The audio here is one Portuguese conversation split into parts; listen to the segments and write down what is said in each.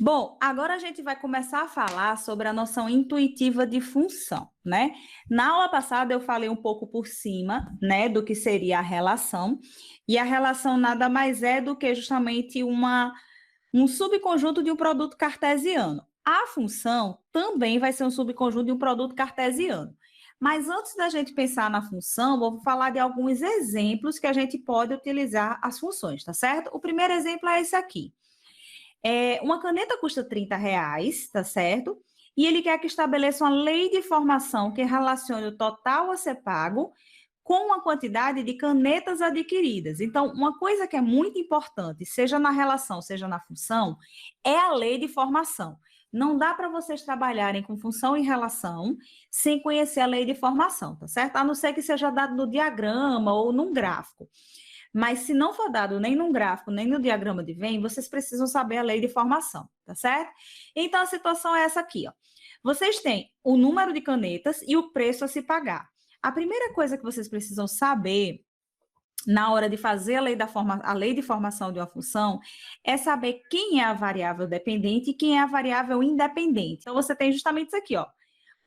Bom, agora a gente vai começar a falar sobre a noção intuitiva de função, né? Na aula passada eu falei um pouco por cima, né, do que seria a relação, e a relação nada mais é do que justamente um subconjunto de um produto cartesiano. A função também vai ser um subconjunto de um produto cartesiano. Mas antes da gente pensar na função, vou falar de alguns exemplos que a gente pode utilizar as funções, tá certo? O primeiro exemplo é esse aqui. Uma caneta custa R$ 30, tá certo? E ele quer que estabeleça uma lei de formação que relacione o total a ser pago com a quantidade de canetas adquiridas. Então, uma coisa que é muito importante, seja na relação, seja na função, é a lei de formação. Não dá para vocês trabalharem com função e relação sem conhecer a lei de formação, tá certo? A não ser que seja dado no diagrama ou num gráfico. Mas se não for dado nem num gráfico, nem no diagrama de Venn, vocês precisam saber a lei de formação, tá certo? Então, a situação é essa aqui, ó. Vocês têm o número de canetas e o preço a se pagar. A primeira coisa que vocês precisam saber na hora de fazer a lei de formação de uma função é saber quem é a variável dependente e quem é a variável independente. Então, você tem justamente isso aqui, ó.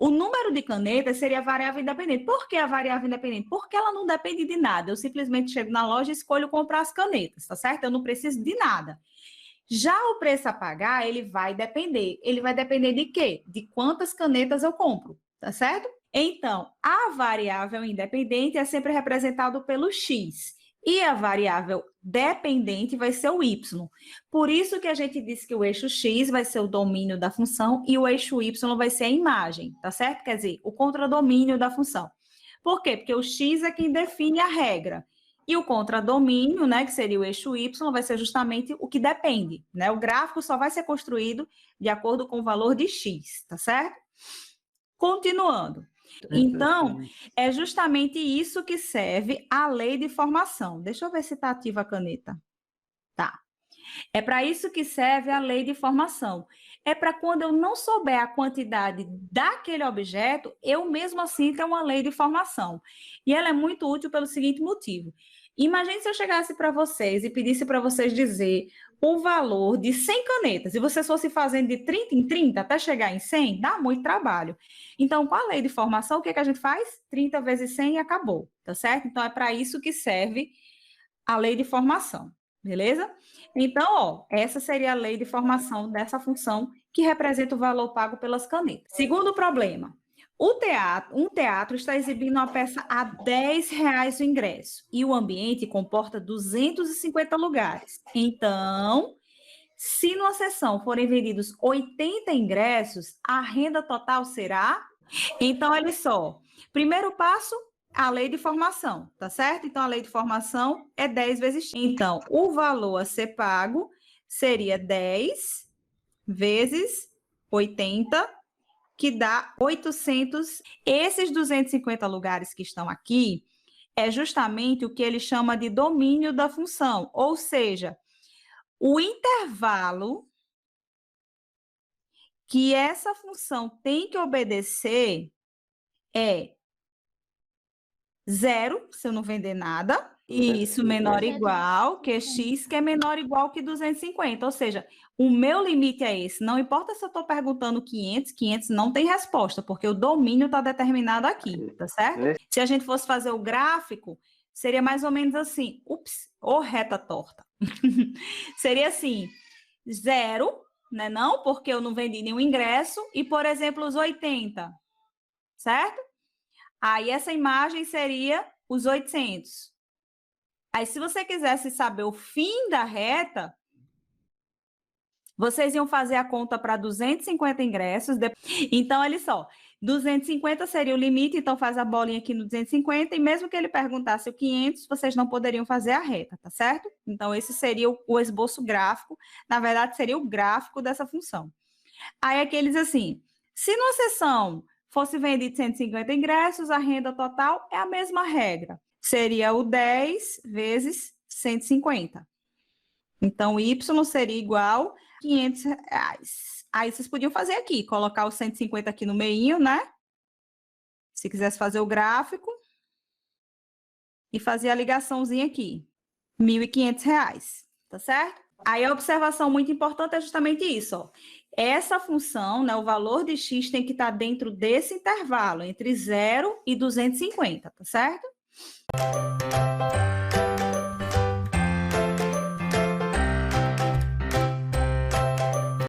O número de canetas seria a variável independente. Por que a variável independente? Porque ela não depende de nada. Eu simplesmente chego na loja e escolho comprar as canetas, tá certo? Eu não preciso de nada. Já o preço a pagar, ele vai depender. Ele vai depender de quê? De quantas canetas eu compro, tá certo? Então, a variável independente é sempre representado pelo x. E a variável dependente vai ser o y. Por isso que a gente diz que o eixo x vai ser o domínio da função e o eixo y vai ser a imagem, tá certo? Quer dizer, o contradomínio da função. Por quê? Porque o x é quem define a regra. E o contradomínio, né, que seria o eixo y, vai ser justamente o que depende, né? O gráfico só vai ser construído de acordo com o valor de x, tá certo? Continuando. Então, é justamente isso que serve a lei de formação. Deixa eu ver se está ativa a caneta. Tá. É para isso que serve a lei de formação. É para quando eu não souber a quantidade daquele objeto, eu mesmo assim tenho uma lei de formação. E ela é muito útil pelo seguinte motivo. Imagine se eu chegasse para vocês e pedisse para vocês dizer o valor de 100 canetas e vocês fossem fazendo de 30 em 30 até chegar em 100, dá muito trabalho. Então, com a lei de formação, o que a gente faz? 30 vezes 100 e acabou, tá certo? Então, é para isso que serve a lei de formação, beleza? Então, ó, essa seria a lei de formação dessa função que representa o valor pago pelas canetas. Segundo problema, um teatro está exibindo uma peça a R$ 10 o ingresso e o ambiente comporta 250 lugares. Então, se numa sessão forem vendidos 80 ingressos, a renda total será... Então, olha só, primeiro passo, a lei de formação, tá certo? Então, a lei de formação é 10 vezes X. Então, o valor a ser pago seria 10 vezes 80, que dá 800. Esses 250 lugares que estão aqui é justamente o que ele chama de domínio da função, ou seja, o intervalo que essa função tem que obedecer é 0, se eu não vender nada, e isso menor ou igual que x, que é menor ou igual que 250. Ou seja, o meu limite é esse. Não importa se eu estou perguntando 500, 500 não tem resposta, porque o domínio está determinado aqui, tá certo? Se a gente fosse fazer o gráfico, seria mais ou menos assim. Ups, ou reta torta. Seria assim, 0, né não? Porque eu não vendi nenhum ingresso, e, por exemplo, os 80, certo? Aí essa imagem seria os 800. Aí, se você quisesse saber o fim da reta, vocês iam fazer a conta para 250 ingressos. Então, olha só, 250 seria o limite, então faz a bolinha aqui no 250, e mesmo que ele perguntasse o 500, vocês não poderiam fazer a reta, tá certo? Então, esse seria o esboço gráfico, na verdade, seria o gráfico dessa função. Aí aqui eles assim, se numa sessão fosse vendido 150 ingressos, a renda total é a mesma regra. Seria o 10 vezes 150. Então, Y seria igual a R$ 500. Aí vocês podiam fazer aqui, colocar o 150 aqui no meio, né? Se quisesse fazer o gráfico. E fazer a ligaçãozinha aqui. R$ 1.500, tá certo? Aí a observação muito importante é justamente isso, ó. Essa função, né, o valor de x tem que estar dentro desse intervalo, entre 0 e 250, tá certo?